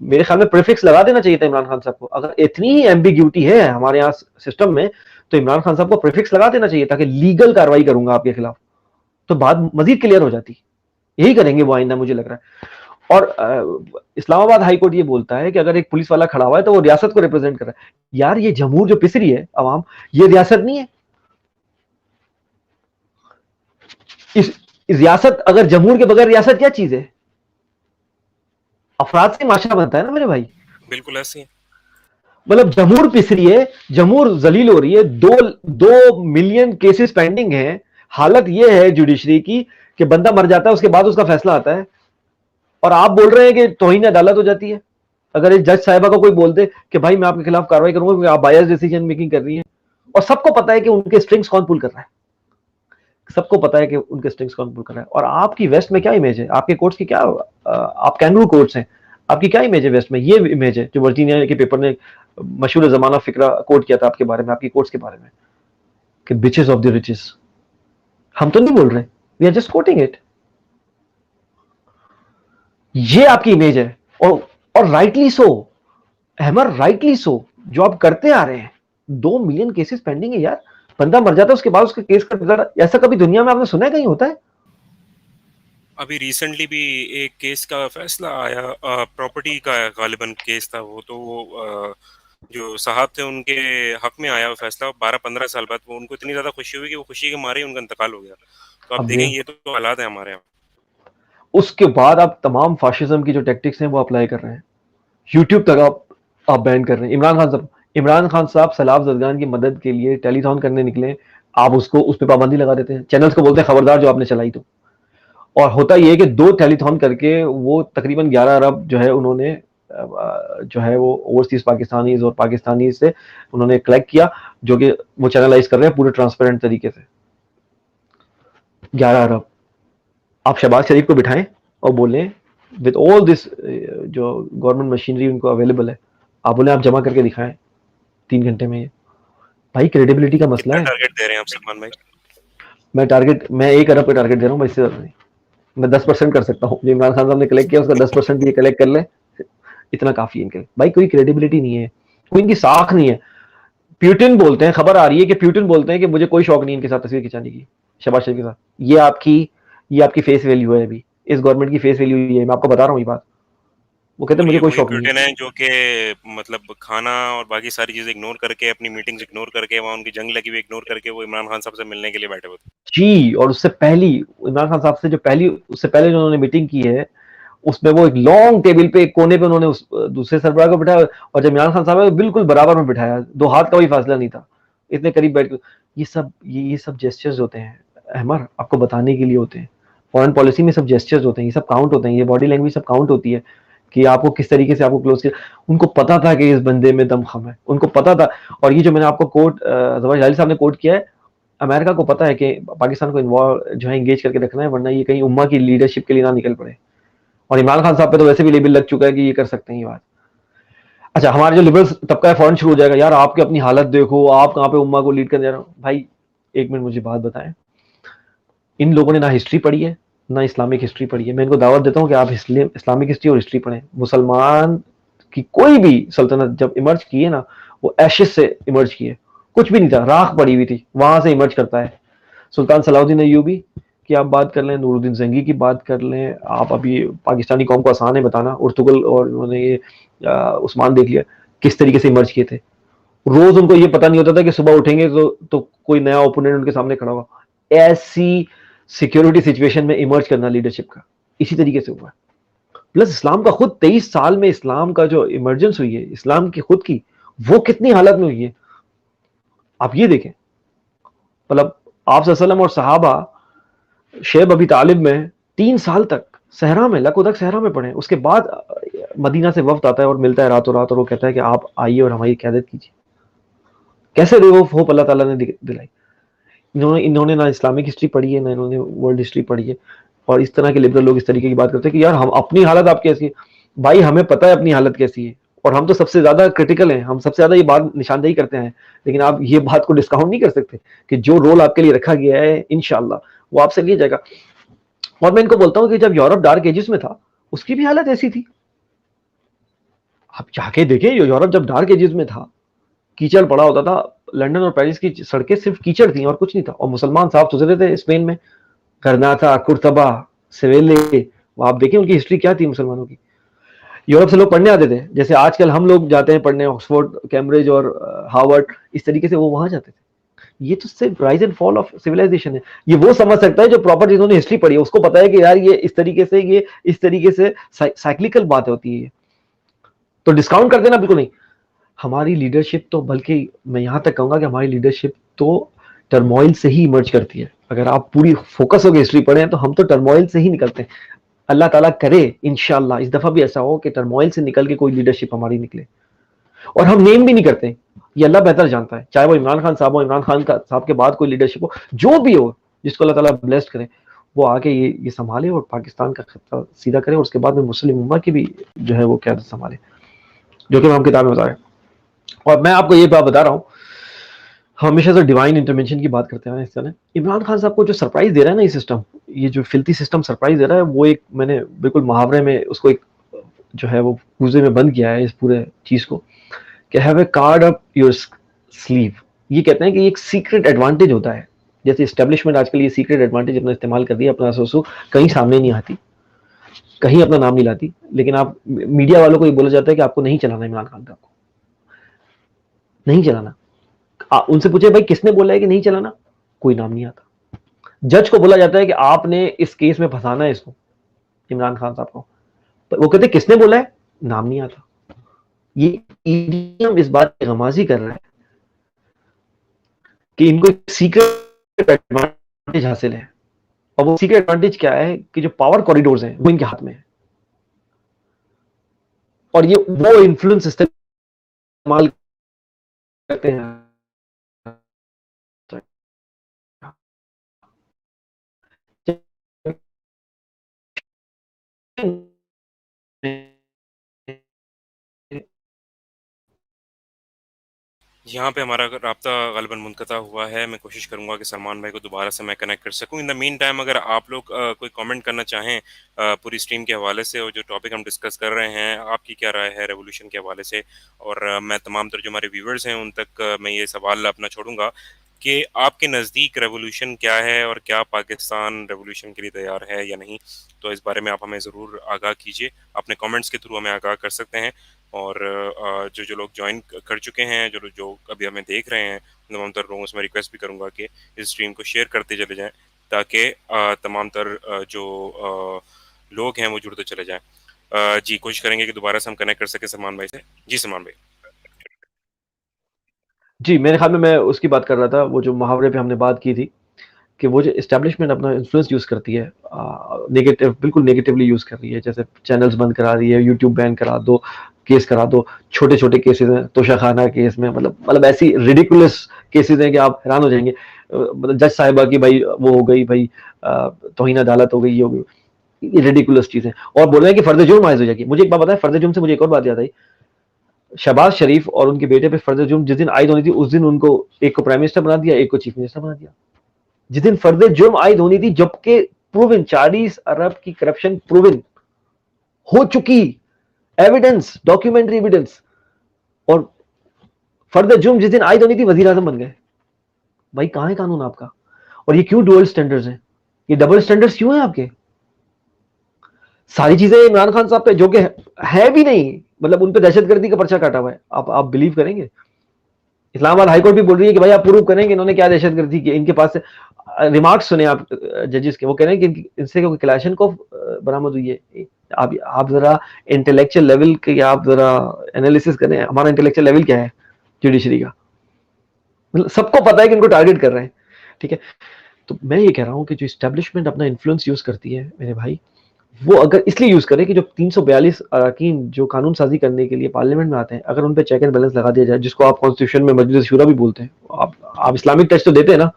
मेरे ख्याल में प्रीफिक्स लगा देना चाहिए था इमरान खान साहब को। अगर इतनी ही एम्बिग्यूटी है हमारे यहाँ सिस्टम में, तो इमरान खान साहब को प्रीफिक्स लगा देना चाहिए ताकि लीगल कार्रवाई करूंगा आपके खिलाफ, तो बात मजीद क्लियर हो जाती। यही करेंगे वो आइंदा, मुझे लग रहा है। और इस्लामाबाद हाई कोर्ट ये बोलता है कि अगर एक पुलिस वाला खड़ा हुआ है तो वो रियासत को रिप्रेजेंट कर रहा है। यार ये जमहूर जो पिस रही है अवाम, ये रियासत नहीं है। इस रियासत, अगर जमहूर के बगैर रियासत क्या चीज है? अफराद से माशरा बनता है ना मेरे भाई। बिल्कुल ऐसे ही। मतलब जमूर पिस रही है, जमूर जलील हो रही है, 2 मिलियन केसेस पेंडिंग हैं। हालत यह है जुडिशरी की कि बंदा मर जाता है, उसके बाद उसका फैसला आता है, और आप बोल रहे हैं कि तौहीन अदालत हो जाती है। अगर एक जज साहिबा को कोई बोल दे कि भाई मैं आपके खिलाफ कार्रवाई करूंगा क्योंकि आप बायस डिसीजन मेकिंग कर रही हैं, और सबको पता है कि उनके स्ट्रिंग्स कौन पुल कर रहा है, सबको पता है कि उनके स्ट्रिंग्स कौन पुल कर रहा है। और आपकी वेस्ट में क्या इमेज है, आपके कोर्ट्स की क्या, आप कैंगरू कोर्ट्स हैं, आपकी क्या इमेज है वेस्ट में? ये इमेज है जो वर्जीनिया के पेपर ने मशहूर जमाना फिक्रा कोट किया था आपके बारे में, आपकी कोर्ट्स के बारे में, कि बिचेस ऑफ द रिचेस। हम तो नहीं बोल रहे, we are just quoting it. ये आपकी इमेज है, और rightly so Ahmar, rightly so. जो आप करते आ रहे हैं, 2 मिलियन केसेस पेंडिंग है यार, बंदा मर जाता है उसके बाद उसके केस का रिजल्ट, ऐसा कभी दुनिया में आपने सुना है कहीं होता है? अभी रिसेंटली भी एक केस का फैसला आया, प्रॉपर्टी का गालिबन केस था वो, तो वो जो साहब थे उनके हक में आया वो फैसला 12-15 साल बाद। वो उनको इतनी ज्यादा खुशी हुई कि वो खुशी के मारे ही उनका इंतकाल हो गया। तो आप अब देखें, ये तो हालात है हमारे यहाँ। उसके बाद आप तमाम फाशिज्म की जो टैक्टिक्स हैं वो अप्लाई कर रहे हैं, यूट्यूब तक आप बैन कर रहे हैं। इमरान खान साहब सैलाब जदगान की मदद के लिए टेलीथॉन करने निकले, आप उसको उस पर पाबंदी लगा देते हैं, चैनल्स को बोलते हैं खबरदार जो आपने चलाई तो। और होता यह है कि 2 टेलीथॉन करके वो तकरीबन 11 अरब जो है उन्होंने जो है वो ओवरसीज पाकिस्तानीज और पाकिस्तानी से उन्होंने कलेक्ट किया, जो कि वो चैनलाइज कर रहे हैं पूरे ट्रांसपेरेंट तरीके से। 11 अरब आप शहबाज शरीफ को बिठाएं और बोलें विद ऑल दिस जो गवर्नमेंट मशीनरी उनको अवेलेबल है, आप बोले आप जमा करके दिखाएं 3 घंटे में। ये भाई क्रेडिबिलिटी का मसला कितना है। टारगेट दे रहे हैं आप सलमान भाई? मैं 1 अरब का टारगेट दे रहा हूँ, इससे ज्यादा नहीं। मैं 10% कर सकता हूँ, जो इमरान खान साहब ने कलेक्ट किया उसका 10% ये कलेक्ट कर ले, इतना काफी है इनके लिए। भाई कोई क्रेडिबिलिटी नहीं है, कोई इनकी साख नहीं है। प्यूटिन बोलते हैं, खबर आ रही है कि प्यूटिन बोलते हैं कि मुझे कोई शौक नहीं इनके साथ तस्वीर खिंचाने की, शहबाज शरीफ के साथ। ये आपकी फेस वैल्यू है, अभी इस गवर्नमेंट की फेस वैल्यू ये है, मैं आपको बता रहा हूँ ये बात। वो कहते हैं और मुझे ये कोई वही शौक नहीं प्यूटिन है। है जो कि मतलब खाना और बाकी सारी चीजें इग्नोर करके, अपनी मीटिंग्स इग्नोर करके, वहाँ उनकी जंग लगी हुई इग्नोर करके वो इमरान खान साहब से मिलने के लिए बैठे हुए थे। जी, और उससे पहली इमरान खान साहब से जो पहली उससे पहले जो उन्होंने मीटिंग की है, उसमें वो एक लॉन्ग टेबल पे एक कोने पे उन्होंने उस दूसरे सरबराह को बिठाया, और जब इमरान खान साहब है बिल्कुल बराबर में बिठाया, 2 हाथ का भी फासला नहीं था, इतने करीब बैठ के। ये सब जेस्चर्स होते हैं अहमर, आपको बताने के लिए होते हैं। फॉरेन पॉलिसी में सब जेस्चर्स होते हैं, ये सब काउंट होते हैं, ये बॉडी लैंग्वेज सब काउंट होती है कि आपको किस तरीके से आपको क्लोज किया। उनको पता था कि इस बंदे में दमखम है, उनको पता था। और ये जो मैंने आपको कोट जवाहर साहब ने कोट किया है, अमेरिका को पता है कि पाकिस्तान को इन्वॉल्व जो है इंगेज करके रखना है, वरना ये कहीं उम्मा की लीडरशिप के लिए ना निकल पड़े। और इमरान खान साहब पे तो वैसे भी लेबल लग चुका है कि ये कर सकते हैं ये बात। अच्छा, हमारे जो लिबरल तबका है फौरन शुरू हो जाएगा, यार आपकी अपनी हालत देखो, आप कहाँ पे उम्मा को लीड करने जा रहे हो। भाई 1 मिनट मुझे बात बताएं, इन लोगों ने ना हिस्ट्री पढ़ी है ना इस्लामिक हिस्ट्री पढ़ी है। मैं इनको दावत देता हूँ कि आप इस्लामिक हिस्ट्री और हिस्ट्री पढ़ें। मुसलमान की कोई भी सल्तनत जब इमर्ज की है ना, वो एशिस से इमर्ज की है, कुछ भी नहीं था, राख पड़ी हुई थी, वहां से इमर्ज करता है। सुल्तान सलाउद्दीन अय्यूबी की आप बात कर लें, नूरुद्दीन जंगी की बात कर लें, आप अभी पाकिस्तानी कौम को आसान है बताना, उर्तुगल और उन्होंने ये उस्मान देख लिया किस तरीके से इमर्ज किए थे। रोज उनको ये पता नहीं होता था कि सुबह उठेंगे तो कोई नया ओपोनेंट उनके सामने खड़ा होगा। ऐसी सिक्योरिटी सिचुएशन में इमर्ज करना लीडरशिप का इसी तरीके से हुआ है। प्लस इस्लाम का खुद 23 साल में इस्लाम का जो इमरजेंस हुई है इस्लाम की खुद की, वो कितनी हालत में हुई है आप ये देखें। मतलब आप सल्लल्लाहु और सहाबा शेब अबी तालिब में 3 साल तक सहरा में लकोदक सहरा में पढ़े, उसके बाद मदीना से वफ्द आता है और मिलता है रातों रात, और वो कहता है कि आप आइए और हमारी क़यादत कीजिए। कैसे होप अल्लाह ताला ने दिलाई। इन्होंने ना इस्लामिक हिस्ट्री पढ़ी है ना इन्होंने वर्ल्ड हिस्ट्री पढ़ी है। और इस तरह के लिबरल लोग इस तरीके की बात करते हैं कि यार हम अपनी हालत आप कैसी है। भाई हमें पता है अपनी हालत कैसी है, और हम तो सबसे ज्यादा क्रिटिकल हैं, हम सबसे ज्यादा ये बात निशानदेही करते हैं। लेकिन आप ये बात को डिस्काउंट नहीं कर सकते कि जो रोल आपके लिए रखा गया है इंशाल्लाह वो आपसे लिया जाएगा। और मैं इनको बोलता हूँ कि जब यूरोप डार्क एजेस में था उसकी भी हालत ऐसी थी। आप जाके देखें, यूरोप जब डार्क एजेस में था कीचड़ पड़ा होता था, लंदन और पेरिस की सड़कें सिर्फ कीचड़ थी और कुछ नहीं था, और मुसलमान साफ सुथरे थे। स्पेन में गर्नाथा, कुर्तबा, सेवेले, आप देखें उनकी हिस्ट्री क्या थी मुसलमानों की। यूरोप से लोग पढ़ने आते थे, जैसे आजकल हम लोग जाते हैं पढ़ने ऑक्सफोर्ड, कैम्ब्रिज और हार्वर्ड, इस तरीके से वो वहां जाते थे। ये तो सिर्फ rise and fall of civilisation है। ये वो समझ सकता है जो प्रॉपर जिन्होंने हिस्ट्री पढ़ी है, उसको पता है कि यार ये इस तरीके से साइक्लिकल बात होती है। तो डिस्काउंट कर देना बिल्कुल नहीं। हमारी लीडरशिप तो, बल्कि मैं यहां तक कहूंगा कि हमारी लीडरशिप तो टर्मोइल से ही इमर्ज करती है। अगर आप पूरी फोकस होकर हिस्ट्री पढ़े तो हम तो टर्मोइल से ही निकलते हैं। अल्लाह ताला करे इंशाल्लाह इस दफा भी ऐसा हो कि टर्मोइल से निकल के कोई लीडरशिप हमारी निकले। और हम नेम भी नहीं करते, ये अल्लाह बेहतर जानता है, चाहे वो इमरान खान साहब हो, इमरान खान साहब के बाद कोई लीडरशिप हो, जो भी हो, जिसको अल्लाह ताला ब्लेस्ड करे, वो आके ये संभाले और पाकिस्तान का खत्ता सीधा करे, और उसके बाद में मुस्लिम उम्मा की भी जो है वो क़यादत संभाले, जो कि हम किताब में बता रहे हैं। और मैं आपको ये बात बता रहा हूँ, हमेशा से डिवाइन इंटरवेंशन की बात करते हैं इस तरह। इमरान खान साहब को जो सरप्राइज दे रहा है ना ये सिस्टम, ये जो फिल्थी सिस्टम सरप्राइज दे रहा है, वो एक मैंने बिल्कुल मुहावरे में उसको एक जो है वो कूजे में बंद किया है इस पूरे चीज को, कि have a card up your sleeve. ये कहते हैं कि एक सीक्रेट एडवांटेज होता है, जैसे एस्टेब्लिशमेंट आजकल ये सीक्रेट एडवांटेज अपना इस्तेमाल कर दिया, अपना सोचो कहीं सामने नहीं आती, कहीं अपना नाम नहीं लाती, लेकिन आप मीडिया वालों को ये बोला जाता है कि आपको नहीं चलाना इमरान खान का, आपको नहीं चलाना। उनसे पूछे भाई किसने बोला है कि नहीं चलाना, कोई नाम नहीं आता। जज को बोला जाता है कि आपने इस केस में फंसाना है इसको, इमरान खान साहब को, तो वो कहते किसने बोला है, नाम नहीं आता। ये ईडीएम इस बात की गमाजी कर रहा है कि इनको एक सीक्रेट एडवांटेज हासिल है, और वो सीक्रेट एडवांटेज क्या है कि जो पावर कॉरिडोर्स हैं वो इनके हाथ में है, और ये वो इन्फ्लुएंस इस्तेमाल करते हैं। यहाँ पे हमारा राब्ता ग़ालिबन मुनक़ता हुआ है। मैं कोशिश करूँगा कि सलमान भाई को दोबारा से मैं कनेक्ट कर सकूँ। इन द मीन टाइम अगर आप लोग कोई कमेंट करना चाहें पूरी स्ट्रीम के हवाले से, और जो टॉपिक हम डिस्कस कर रहे हैं, आपकी क्या राय है रेवोल्यूशन के हवाले से, और मैं तमाम तर जो हमारे व्यूवर्स हैं उन तक मैं ये सवाल अपना छोड़ूंगा कि आपके नज़दीक रेवोल्यूशन क्या है, और क्या पाकिस्तान रेवोल्यूशन के लिए तैयार है या नहीं। तो इस बारे में आप हमें ज़रूर आगाह कीजिए, अपने कमेंट्स के थ्रू हमें आगाह कर सकते हैं। और जो लोग ज्वाइन कर चुके हैं, जो अभी हमें देख रहे हैं, तमाम तर लोगों से मैं रिक्वेस्ट भी करूंगा कि इस स्ट्रीम को शेयर करते चले जाएं, ताकि तमाम तर जो लोग हैं वो जुड़ते चले जाएं। जी, कोशिश करेंगे कि दोबारा से हम कनेक्ट कर सकें सलमान भाई से। जी सलमान भाई। जी, मेरे ख्याल में मैं उसकी बात कर रहा था, वो जो मुहावरे पे हमने बात की थी कि वो जो एस्टेब्लिशमेंट अपना इन्फ्लुएंस यूज़ करती है, नेगेटिव, बिल्कुल नेगेटिवली यूज़ कर रही है, जैसे चैनल्स बंद करा रही है, यूट्यूब बैन करा दो, केस करा दो, छोटे-छोटे केसेस हैं, तोशाखाना केस में, मतलब ऐसी रिडिकुलस केसेस हैं कि आप हैरान हो जाएंगे। मतलब जज साहिबा की भाई वो हो गई भाई, तौहीन अदालत हो गई, ये हो गई, ये रिडिकुलस चीज़ें, और बोल रहे हैं कि फर्द जुर्म आयज़ हो जाएगी। मुझे एक बात बताएं, फर्द जुर्म से मुझे एक और बात याद आई, शहबाज शरीफ और उनके बेटे पे फर्द जुर्म जिस दिन आयद होनी थी, उस दिन उनको एक को प्राइम मिनिस्टर बना दिया, एक को चीफ मिनिस्टर बना दिया, जिस दिन फर्द जुर्म आयद होनी थी, जबकि प्रूवन 40 अरब की करप्शन प्रूवन हो चुकी, एविडेंस, डॉक्यूमेंट्री एविडेंस, और फर्द जुर्म जिस दिन आयद होनी थी वजीर आजम बन गए। भाई कहां है कानून आपका? और ये क्यों डुअल स्टैंडर्ड्स हैं, ये डबल स्टैंडर्ड्स क्यों हैं आपके? सारी चीजें इमरान खान साहब पे जो कि है भी नहीं, मतलब उन पे दहशतगर्दी का पर्चा काटा हुआ है। आप बिलीव करेंगे? इस्लामाबाद हाईकोर्ट भी बोल रही है कि भाई आप प्रूव करेंगे इन्होंने क्या दहशतगर्दी की। इनके पास से रिमार्क्स सुने आप जजेस के, वो कह रहे हैं कि इनसे कोई क्लाशनकोव बरामद हुई है। आप जरा इंटेलेक्चुअल लेवल के आप जरा एनालिसिस करें, हमारा इंटेलेक्चुअल लेवल क्या है जुडिशरी का, मतलब सबको पता है कि इनको टारगेट कर रहे हैं, ठीक है। तो मैं ये कह रहा हूं कि जो एस्टेब्लिशमेंट अपना इन्फ्लुएंस यूज करती है मेरे भाई, वो अगर इसलिए यूज करे कि जो 342 अरकान जो कानून साजी करने के लिए पार्लियामेंट में आते हैं, अगर उन पे चेक एंड बैलेंस लगा दिया जाए, जिसको आप कॉन्स्टिट्यूशन में मजलिस शूरा भी बोलते हैं, आप इस्लामिक टच तो देते हैं ना,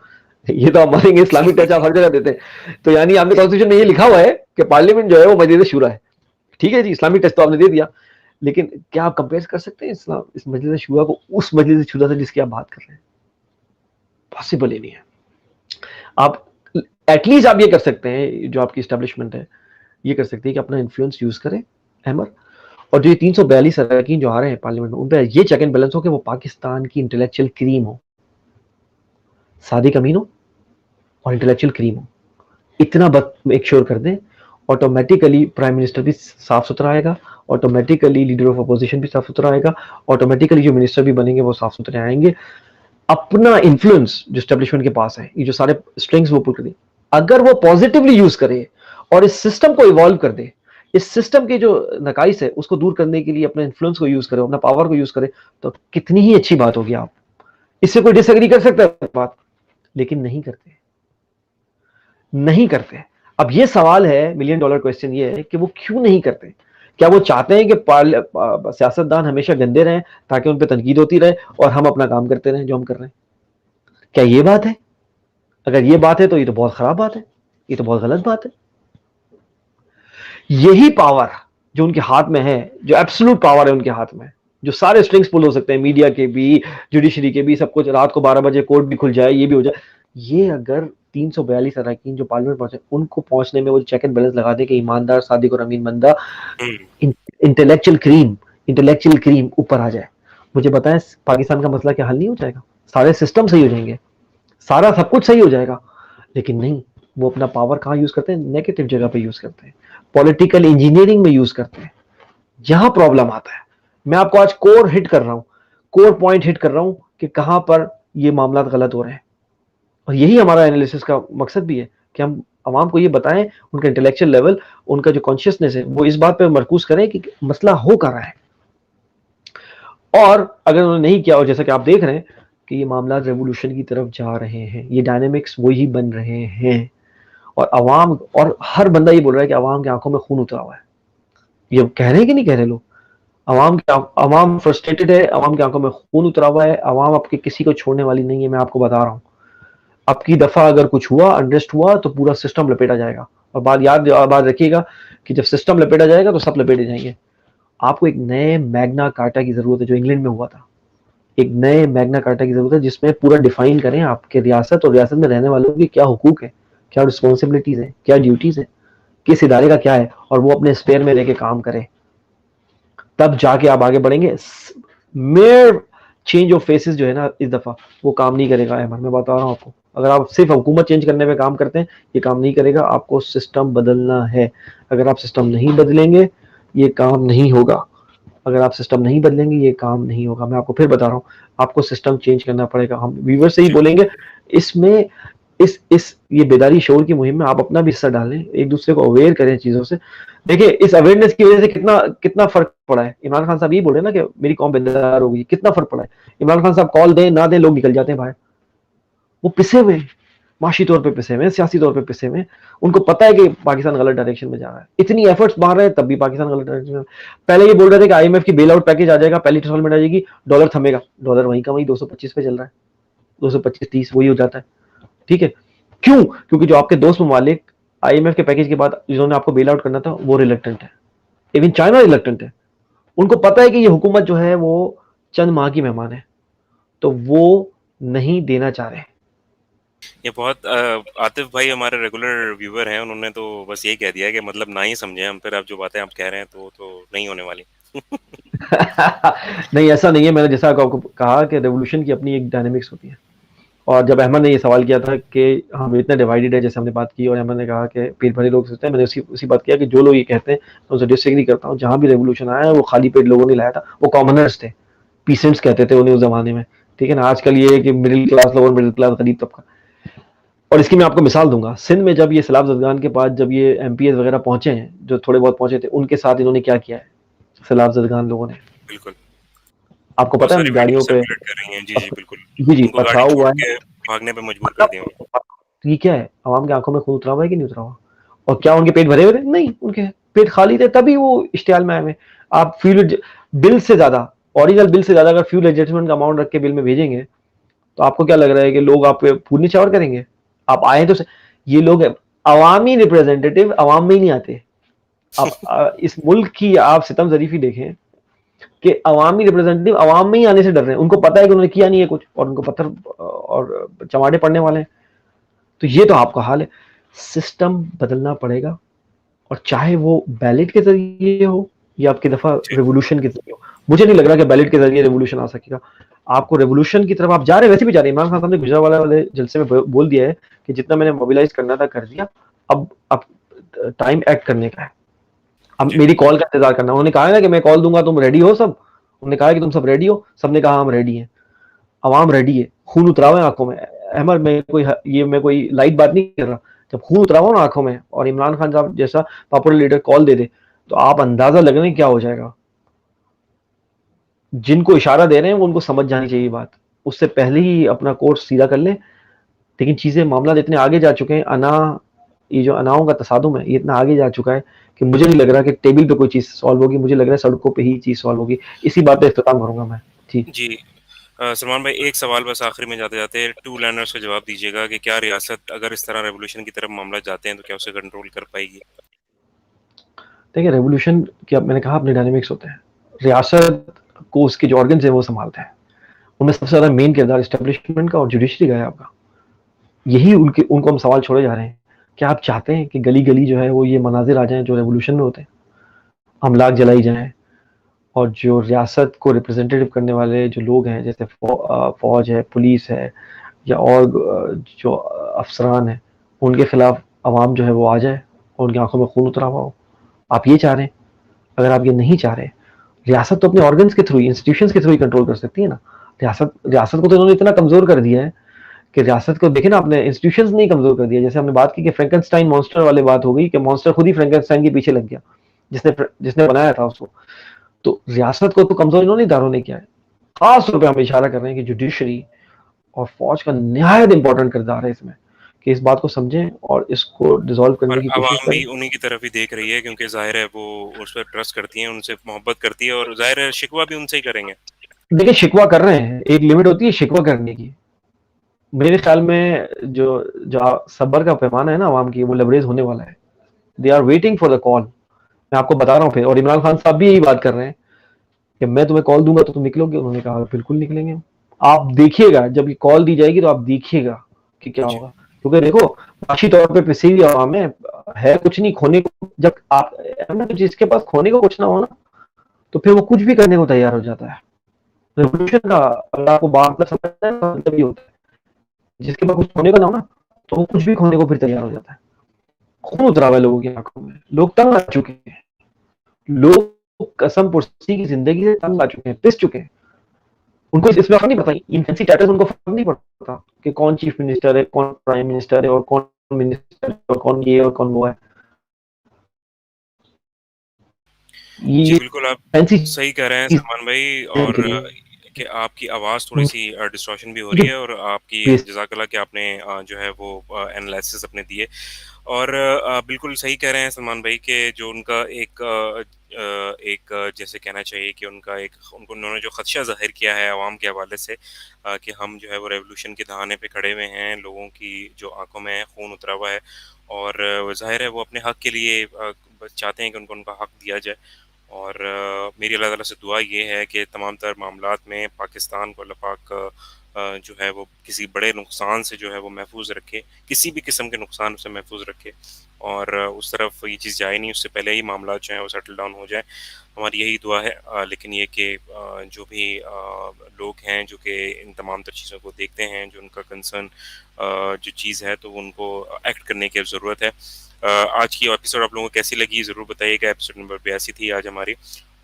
ये तो आप मानेंगे इस्लामिक टच आप हर जगह देते हैं, तो यानी आपने कॉन्स्टिट्यूशन में ये लिखा हुआ है कि पार्लियामेंट जो है वो मजलिस शूरा है, ठीक है जी, इस्लामिक टच तो आपने दे दिया, लेकिन क्या आप कंपेयर कर सकते हैं इस मजलिस शूरा को उस मजलिस शूरा से जिसकी आप बात कर रहे हैं? पॉसिबल ही नहीं है। आप एटलीस्ट आप ये कर सकते हैं, जो आपकी एस्टेब्लिशमेंट है ये कर सकती है कि अपना इन्फ्लुएंस यूज करें अहमद, और जो ये 342 अरकान जो आ रहे हैं पार्लियामेंट में, उन पर ये चेक एंड बैलेंस हो कि वो पाकिस्तान की इंटेलेक्चुअल क्रीम हो, सादिक अमीन हो और इंटेलेक्चुअल क्रीम हो, इतना मेक श्योर कर दें, ऑटोमेटिकली प्राइम मिनिस्टर भी साफ सुथरा आएगा, ऑटोमेटिकली लीडर ऑफ अपोजिशन भी साफ सुथरा आएगा, ऑटोमेटिकली जो मिनिस्टर भी बनेंगे वो साफ सुथरे आएंगे। अपना इन्फ्लुएंस जो एस्टेब्लिशमेंट के पास है, ये जो सारे स्ट्रिंग्स वो पुल कर दें, अगर वो पॉजिटिवली यूज करे और इस सिस्टम को इवॉल्व कर दे इस सिस्टम की जो नकाइस है उसको दूर करने के लिए अपने इन्फ्लुएंस को यूज करें, अपना पावर को यूज करें, तो कितनी ही अच्छी बात होगी। आप इससे कोई डिसएग्री कर सकता है बात, लेकिन नहीं करते, नहीं करते। अब ये सवाल है, मिलियन डॉलर क्वेश्चन ये है कि वो क्यों नहीं करते। क्या वो चाहते हैं कि सियासतदान हमेशा गंदे रहें ताकि उन पर तनकीद होती रहे और हम अपना काम करते रहें जो हम कर रहे हैं? क्या ये बात है? अगर ये बात है तो ये तो बहुत खराब बात है, ये तो बहुत गलत बात है। यही पावर जो उनके हाथ में है, जो एब्सोल्यूट पावर है उनके हाथ में, जो सारे स्ट्रिंग्स पुल हो सकते हैं, मीडिया के भी, जुडिशरी के भी, सब कुछ, रात को 12 बजे कोर्ट भी खुल जाए, ये भी हो जाए, ये अगर 342 अरकान जो पार्लियामेंट पहुंचे उनको पहुंचने में वो चेक एंड बैलेंस लगा दे कि ईमानदार, सादिक और अमीन बंदा, इंटेलेक्चुअल क्रीम ऊपर आ जाए, मुझे बताएं पाकिस्तान का मसला क्या हल नहीं हो जाएगा? सारे सिस्टम सही हो जाएंगे, सारा सब कुछ सही हो जाएगा। लेकिन नहीं, वो अपना पावर कहाँ यूज करते हैं? नेगेटिव जगह पे यूज करते हैं, पॉलिटिकल इंजीनियरिंग में यूज करते हैं। यहां प्रॉब्लम आता है। मैं आपको आज कोर हिट कर रहा हूं, कोर पॉइंट हिट कर रहा हूं कि कहां पर ये मामला गलत हो रहे हैं। और यही हमारा एनालिसिस का मकसद भी है कि हम आवाम को ये बताएं, उनका इंटेलेक्चुअल लेवल, उनका जो कॉन्शियसनेस है वो इस बात पे मरकूज करें कि मसला हो कर रहा है। और अगर उन्होंने नहीं किया, और जैसा कि आप देख रहे हैं कि ये मामला रेवोल्यूशन की तरफ जा रहे हैं, ये डायनेमिक्स वही बन रहे हैं, और अवाम, और हर बंदा ये बोल रहा है कि अवाम की आंखों में खून उतरा हुआ है। ये कह रहे हैं कि नहीं कह रहे लोग? अवाम फ्रस्ट्रेटेड है, अवाम की आंखों में खून उतरा हुआ है, अवाम आपके किसी को छोड़ने वाली नहीं है। मैं आपको बता रहा हूँ, अब की दफा अगर कुछ हुआ, अनरेस्ट हुआ, तो पूरा सिस्टम लपेटा जाएगा। और बात रखिएगा कि जब सिस्टम लपेटा जाएगा तो सब लपेटे जाएंगे। आपको एक नए मैग्ना कार्टा की जरूरत है, जो इंग्लैंड में हुआ था। एक नए मैग्ना कार्टा की जरूरत है जिसमें पूरा डिफाइन करें आपके रियासत और रियासत में रहने वालों की क्या हुकूक है, क्या रिस्पॉन्सिबिलिटीज है, क्या ड्यूटीज है, किस इदारे का क्या है, और वो अपने स्पेयर में रह के काम करे। तब जाके आप आगे बढ़ेंगे। मेयर चेंज ऑफ फेसेस जो है ना, इस दफा वो काम नहीं करेगा। अहमद, मैं बता रहा हूँ आपको, अगर आप सिर्फ हुकूमत चेंज करने में काम करते हैं, ये काम नहीं करेगा। आपको सिस्टम बदलना है। अगर आप सिस्टम नहीं बदलेंगे, ये काम नहीं होगा। अगर आप सिस्टम नहीं बदलेंगे, ये काम नहीं होगा। मैं आपको फिर बता रहा हूँ, आपको सिस्टम चेंज करना पड़ेगा। हम व्यूअर से ही बोलेंगे इसमें, इस ये बेदारी शोर की मुहिम में आप अपना भी हिस्सा डालें, एक दूसरे को अवेयर करें चीजों से। देखिए, इस अवेयरनेस की वजह से कितना फर्क पड़ा है। इमरान खान साहब ये बोल रहे हैं ना कि मेरी कौम बेदार हो गई, कितना फर्क पड़ा है। इमरान खान साहब कॉल दें ना दें, लोग निकल जाते हैं बाहर। वो पिसे हुए, माशी तौर पे पिसे हुए, सियासी तौर पे पिसे हुए। उनको पता है कि पाकिस्तान गलत डायरेक्शन में जा रहा है, इतनी एफर्ट्स मार रहे हैं तब भी पाकिस्तान गलत डायरेक्शन में। पहले ये बोल रहे थे कि आईएमएफ की बेल आउट पैकेज आ जाएगा, पहली इंस्टॉलमेंट आ जाएगी, डॉलर थमेगा। डॉलर वहीं का वहीं 225 पे चल रहा है, 225-30 वही हो जाता है। ठीक है, क्यों? क्योंकि जो आपके दोस्त ममालिक आईएमएफ के पैकेज के बाद जिन्होंने आपको बेल आउट करना था, वो रिलक्टेंट है। इवन चाइना रिलक्टेंट है। उनको पता है कि ये हुकूमत जो है वो चंद माह की मेहमान है, तो वो नहीं देना चाह रहे। ये बहुत आतिफ भाई हमारे रेगुलर व्यूअर हैं, उन्होंने तो बस यही कह दिया है कि मतलब ना ही समझे हम, फिर आप जो बातें आप कह रहे हैं तो नहीं होने वाली। नहीं, ऐसा नहीं है। मैंने जैसा आपको कहा कि रेवोल्यूशन की अपनी एक डायनेमिक्स होती है। और जब अहमद ने ये सवाल किया था कि हम इतने डिवाइडेड है, जैसे हमने बात की, और अहमद ने कहा कि पेट भरे लोग सोचते हैं, मैंने उसी बात किया कि जो लोग ये कहते हैं मैं उनसे डिसएग्री करता हूँ। जहां भी रेवोल्यूशन आया वो खाली पेट लोगों ने लाया था, वो कॉमनर्स थे, पीसेंट्स कहते थे उन्हें उस जमाने में। ठीक है ना, आजकल ये है कि मिडिल क्लास लोग, मिडिल क्लास गरीब तबका। और इसकी मैं आपको मिसाल दूंगा, सिंध में जब ये सैलाब ज़दगान के बाद जब ये एमपीएस वगैरह पहुंचे हैं, जो थोड़े बहुत पहुंचे थे, उनके साथ इन्होंने क्या किया है सैलाब ज़दगान लोगों ने? बिल्कुल, आपको बहुत पता सारी है, वीडियो गाड़ियों पे, सर्कुलेट कर रही हैं। जी जी बिल्कुल, जी उनको गाड़ी पथराव छोड़ हुआ के है। भागने पे मजबूर कर दिया उनको। ये क्या है? आवाम की आंखों में खून उतरा हुआ है कि नहीं उतरा हुआ? और क्या उनके पेट भरे हुए थे? नहीं, उनके पेट खाली थे, तभी वो इश्तिहाल में आए हुए। आप फ्यूल बिल से ज्यादा, ओरिजिनल बिल से ज्यादा अगर फ्यूल एडजस्टमेंट का अमाउंट रख के बिल में भेजेंगे, तो आपको क्या लग रहा है कि लोग आप फूड निछावर करेंगे? आप आए तो ये लोग अवामी रिप्रेजेंटेटिव अवाम में ही नहीं आते। आप इस मुल्क की आप सितम जरीफी देखें कि अवामी रिप्रेजेंटेटिव अवाम में ही आने से डर रहे हैं। उनको पता है कि उन्होंने किया नहीं है कुछ, और उनको पत्थर और चमाटे पड़ने वाले हैं। तो ये तो आपका हाल है। सिस्टम बदलना पड़ेगा, और चाहे वो बैलेट के जरिए हो या आपकी दफा रेवोल्यूशन के जरिए हो। मुझे नहीं लग रहा कि बैलेट के जरिए रेवोल्यूशन आ सकेगा। आपको रेवोल्यूशन की तरफ आप जा रहे हैं, वैसे भी जा रहे हैं। इमरान खान साहब ने गुजरावाला वाले जलसे में बोल दिया है कि जितना मैंने मोबिलाइज करना था कर दिया, अब टाइम एक्ट करने का है। अब मेरी कॉल का इंतजार करना। उन्होंने कहा है ना कि मैं कॉल दूंगा, तुम रेडी हो सब? उन्होंने कहा कि तुम सब रेडी हो? सबने कहा हम रेडी हैं। अवाम रेडी है। खून उतरा हुआ है आंखों में। अहमद, मैं कोई लाइट बात नहीं कर रहा। जब खून उतरा हुआ ना आंखों में, और इमरान खान साहब जैसा पॉपुलर लीडर कॉल दे दे, तो आप अंदाजा लग रहे हैं क्या हो जाएगा। जिनको इशारा दे रहे हैं वो उनको समझ जानी चाहिए बात, उससे पहले ही अपना कोर्स सीधा कर लें। लेकिन चीज़ें मामला इतने आगे जा चुके हैं, ये जो अनाओं का तसादुम है ये इतना आगे जा चुका है कि मुझे नहीं लग रहा कि टेबल पे कोई चीज़ सॉल्व होगी, मुझे लग रहा है सड़कों पे ही चीज़ सॉल्व होगी। इसी बात पे इख्तिताम करूंगा मैं। जी जी सलमान भाई, एक सवाल बस आखिर में जाते जाते टू लाइनर्स का जवाब दीजिएगा कि क्या रियासत अगर इस तरह रेवोल्यूशन की तरफ मामला जाते हैं तो क्या उसे कंट्रोल कर पाएगी? देखिए, रेवोल्यूशन की मैंने कहा अपने डायनेमिक्स होते हैं। रियासत को उसके जो ऑर्गन है वो संभालते हैं, उनमें सबसे ज़्यादा मेन किरदार इस्टेब्लिशमेंट का और जुडिशरी का है आपका। यही उनको हम सवाल छोड़े जा रहे हैं। क्या आप चाहते हैं कि गली गली जो है वो ये मनाजिर आ जाएं जो रेवोल्यूशन में होते हैं, अमलाक जलाई जाएं, और जो रियासत को रिप्रेजेंटेटिव करने वाले जो लोग हैं जैसे फौज है, पुलिस है, या और जो अफसरान हैं, उनके खिलाफ आवाम जो है वो आ जाए और उनकी आंखों में खून उतरा हुआ हो। आप ये चाह रहे हैं? अगर आप ये नहीं चाह रहे, रियासत तो अपने ऑर्गन्स के थ्रू, इंस्टीट्यूशंस के थ्रू ही कंट्रोल कर सकती है ना। रियासत को तो इन्होंने इतना कमजोर कर दिया है कि रियासत को देखे ना आपने, इंस्टीट्यूशंस नहीं कमजोर कर दिया। जैसे हमने बात की कि फ्रैंकेनस्टाइन मॉन्स्टर वाली बात हो गई कि मॉन्स्टर खुद ही फ्रैंकेनस्टाइन के पीछे लग गया, जिसने बनाया था उसको। तो रियासत को तो कमजोर इन्होंने दारों ने किया है। खास तौर पर हम इशारा कर रहे हैं कि जुडिशरी और फौज का निहायत इंपॉर्टेंट किरदार है इसमें, कि इस बात को समझें और इसको डिसॉल्व करने और की कोशिश आवाम भी करें। उन्हीं की तरफ ही देख रही है क्योंकि जाहिर है वो उस पर ट्रस्ट करती हैं, उनसे मोहब्बत करती है और जाहिर है शिकवा भी उनसे ही करेंगे। देखिए, शिकवा कर रहे हैं, एक लिमिट होती है शिकवा करने की। मेरे ख्याल में जो जो सब्र का पैमाना है ना आवाम की, वो लबरेज होने वाला है। They are waiting for the call. मैं आपको बता रहा हूँ फिर, और इमरान खान साहब भी यही बात कर रहे हैं कि मैं तुम्हें कॉल दूंगा तो तुम निकलोगे। उन्होंने कहा बिल्कुल निकलेंगे। आप देखिएगा, जब ये कॉल दी जाएगी तो आप देखिएगा कि क्या जी होगा। क्योंकि देखो, माशी तौर पे पिसी हुई आवाम है कुछ नहीं खोने को। जब आप जिसके पास खोने को कुछ ना हो ना, तो फिर वो कुछ भी करने को तैयार हो जाता है। रेवोल्यूशन का अगर आपको बात समझना है तो मतलब ये होता है, जिसके पास कुछ खोने का ना हो ना, तो वो कुछ भी खोने को फिर तैयार हो जाता है। खून उतरा हुआ है लोगों की आंखों में, लोग तंग आ चुके हैं। लोग कसम पुर्सी की जिंदगी से तंग आ चुके हैं, पिस चुके हैं। उनको इसमें फर्क नहीं पता, इन फैंसी टाइटल्स उनको फर्क नहीं पड़ता कि कौन चीफ मिनिस्टर है, कौन प्राइम मिनिस्टर है, और कौन मिनिस्टर है, और कौन ये और कौन वो है। जी ये बिल्कुल, आप फैंसी सही कह रहे हैं चीज सलमान भाई। के और लिए कि आपकी आवाज़ थोड़ी सी उनके डिस्टॉर्शन भी हो रही है, और आपकी बेस जज़ाकल्लाह कि आपने जो है वो एनालिसिस अपने दिए। और बिल्कुल सही कह रहे हैं सलमान भाई कि जो उनका जैसे कहना चाहिए कि उन्होंने जो खदशा ज़ाहिर किया है आवाम के हवाले से, कि हम जो है वो रेवोल्यूशन के दहाने पे खड़े हुए हैं, लोगों की जो आंखों में खून उतरा हुआ है, और ज़ाहिर है वो अपने हक के लिए बस चाहते हैं कि उनको उनका हक दिया जाए। और मेरी अल्लाह ताला से दुआ ये है कि तमाम तर मामलात में पाकिस्तान को अल्लाह पाक जो है वो किसी बड़े नुकसान से जो है वो महफूज रखे, किसी भी किस्म के नुकसान से महफूज रखे, और उस तरफ ये चीज़ जाए नहीं, उससे पहले ही मामला जो है वो सेटल डाउन हो जाए। हमारी यही दुआ है। लेकिन ये कि जो भी लोग हैं जो कि इन तमाम तर चीज़ों को देखते हैं, जो उनका कंसर्न जो चीज़ है, तो उनको एक्ट करने की अब ज़रूरत है। आज की एपिसोड आप लोगों को कैसी लगी ज़रूर बताइएगा। एपिसोड नंबर 82 थी आज हमारी।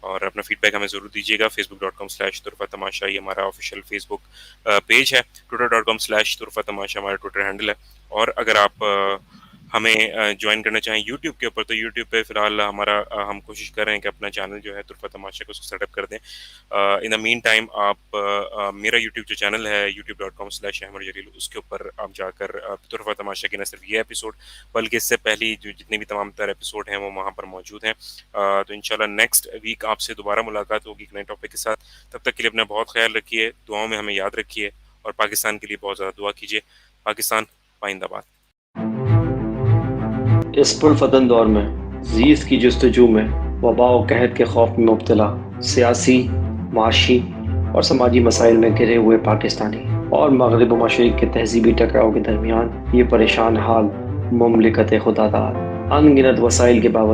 और अपना फीडबैक हमें ज़रूर दीजिएगा। facebook.com/तुरफ़ा-तमाशा ये हमारा ऑफिशियल फेसबुक पेज है। twitter.com/तुरफ़ा-तमाशा हमारा ट्विटर हैंडल है। और अगर आप हमें ज्वाइन करना चाहें यूट्यूब के ऊपर, तो यूट्यूब पे फ़िलहाल हम कोशिश कर रहे हैं कि अपना चैनल जो है तुरफ़ा-तमाशा को सेटअप कर दें। इन द मीन टाइम आप मेरा यूट्यूब जो चैनल है youtube.com/अहमद जलील, उसके ऊपर आप जाकर तुरफ़ा-तमाशा की न सिर्फ ये एपिसोड बल्कि इससे पहले जो जितने भी तमाम तर एपिसोड हैं वो वहाँ पर मौजूद हैं। तो इंशाल्लाह नेक्स्ट वीक आपसे दोबारा मुलाकात होगी एक नए टॉपिक के साथ। तब तक के लिए अपना बहुत ख्याल रखिए, दुआओं में हमें याद रखिए, और पाकिस्तान के लिए बहुत ज़्यादा दुआ कीजिए। पाकिस्तान पाइंदाबाद। इस पुरफतन दौर में जीस की जस्तजू में वबा और कहत के खौफ में मुब्तला सियासी, माशी और समाजी मसाइल में घिरे हुए पाकिस्तानी और मगरब मशरिक के तहजीबी टकराव के दरमियान ये परेशान हाल मुमलिकत खुदादार अनगिनत वसाइल के बावजूद